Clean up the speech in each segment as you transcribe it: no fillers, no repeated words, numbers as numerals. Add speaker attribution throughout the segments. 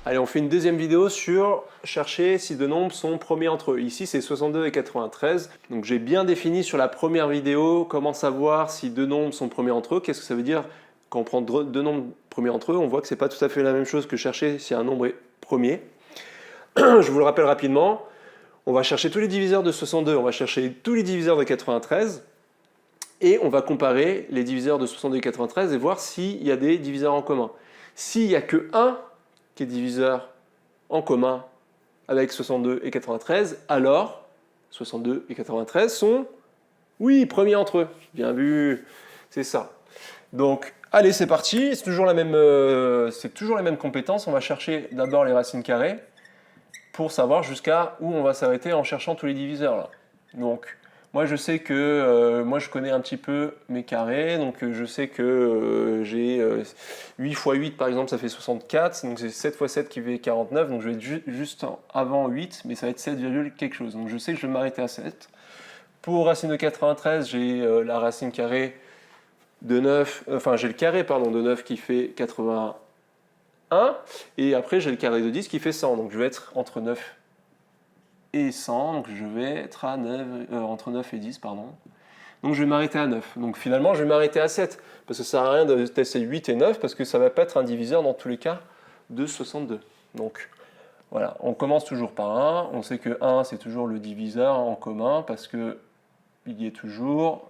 Speaker 1: Allez, on fait une deuxième vidéo sur chercher si deux nombres sont premiers entre eux. Ici, c'est 62 et 93. Donc, j'ai bien défini sur la première vidéo comment savoir si deux nombres sont premiers entre eux. Qu'est-ce que ça veut dire quand on prend deux nombres premiers entre eux? On voit que ce n'est pas tout à fait la même chose que chercher si un nombre est premier. Je vous le rappelle rapidement. On va chercher tous les diviseurs de 62, on va chercher tous les diviseurs de 93. Et on va comparer les diviseurs de 62 et 93 et voir s'il y a des diviseurs en commun. S'il n'y a que 1 qui est diviseur en commun avec 62 et 93, alors 62 et 93 sont, oui, premiers entre eux. Bien vu, c'est ça. Donc, allez, c'est parti. C'est toujours la même compétence. On va chercher d'abord les racines carrées pour savoir jusqu'à où on va s'arrêter en cherchant tous les diviseurs là. Donc, moi je sais que moi je connais un petit peu mes carrés, donc je sais que j'ai 8 x 8 par exemple ça fait 64, donc c'est 7 x 7 qui fait 49, donc je vais être juste avant 8, mais ça va être 7, quelque chose, donc je sais que je vais m'arrêter à 7. Pour racine de 93, j'ai la racine carrée de 9, enfin j'ai le carré pardon, de 9 qui fait 81, et après j'ai le carré de 10 qui fait 100, donc je vais être entre 9 et 100, donc je vais être à 9, entre 9 et 10, pardon. Donc je vais m'arrêter à 9. Donc finalement, je vais m'arrêter à 7, parce que ça sert à rien de tester 8 et 9, parce que ça ne va pas être un diviseur dans tous les cas de 62. Donc voilà, on commence toujours par 1. On sait que 1, c'est toujours le diviseur en commun, parce que il y est toujours,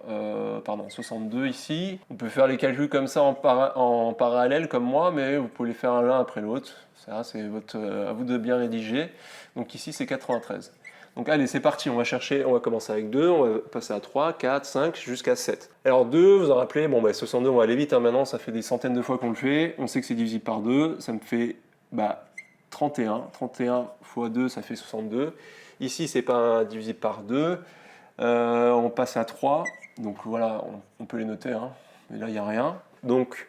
Speaker 1: 62 ici. On peut faire les calculs comme ça en parallèle, comme moi, mais vous pouvez les faire l'un après l'autre. Ça, c'est à vous de bien rédiger. Donc ici, c'est 93. Donc allez, c'est parti, on va commencer avec 2, on va passer à 3, 4, 5, jusqu'à 7. Alors 2, vous en rappelez, bon, 62, on va aller vite, hein, maintenant, ça fait des centaines de fois qu'on le fait. On sait que c'est divisible par 2, ça me fait 31. 31 fois 2, ça fait 62. Ici, c'est pas divisible par 2. On passe à 3, donc voilà, on peut les noter, hein, mais là, il n'y a rien. Donc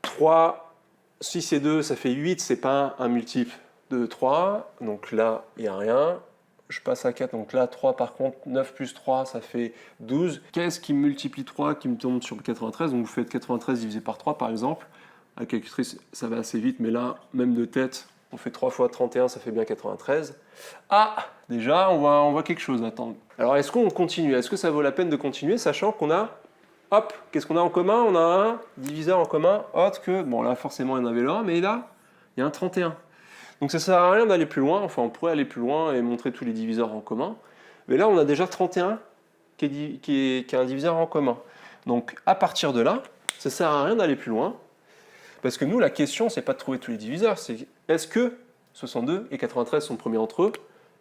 Speaker 1: 3, 6 et 2, ça fait 8, c'est pas un multiple de 3, donc là, il n'y a rien. Je passe à 4, donc là, 3 par contre, 9 plus 3, ça fait 12. Qu'est-ce qui multiplie 3 qui me tombe sur le 93? Donc vous faites 93 divisé par 3 par exemple. À la calculatrice, ça va assez vite, mais là, même de tête, on fait 3 fois 31, ça fait bien 93. Ah, déjà, on voit quelque chose, attends. Alors, est-ce qu'on continue? Est-ce que ça vaut la peine de continuer, sachant qu'on a, hop, qu'est-ce qu'on a en commun? On a un diviseur en commun, autre que, bon là, forcément, il y en avait là, mais là, il y a un 31. Donc ça sert à rien d'aller plus loin, enfin, on pourrait aller plus loin et montrer tous les diviseurs en commun. Mais là, on a déjà 31 qui est un diviseur en commun. Donc, à partir de là, ça sert à rien d'aller plus loin. Parce que nous, la question, c'est pas de trouver tous les diviseurs, c'est est-ce que 62 et 93 sont premiers entre eux?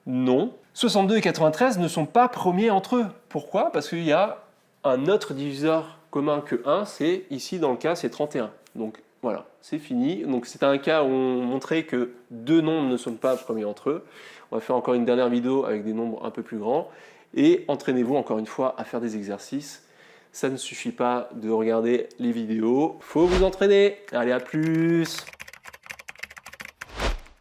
Speaker 1: Non. 62 et 93 ne sont pas premiers entre eux. Pourquoi? Parce qu'il y a un autre diviseur commun que 1, c'est ici dans le cas, c'est 31. Donc voilà, c'est fini. Donc c'était un cas où on montrait que deux nombres ne sont pas premiers entre eux. On va faire encore une dernière vidéo avec des nombres un peu plus grands. Et entraînez-vous encore une fois à faire des exercices. Ça ne suffit pas de regarder les vidéos, faut vous entraîner. Allez, à plus!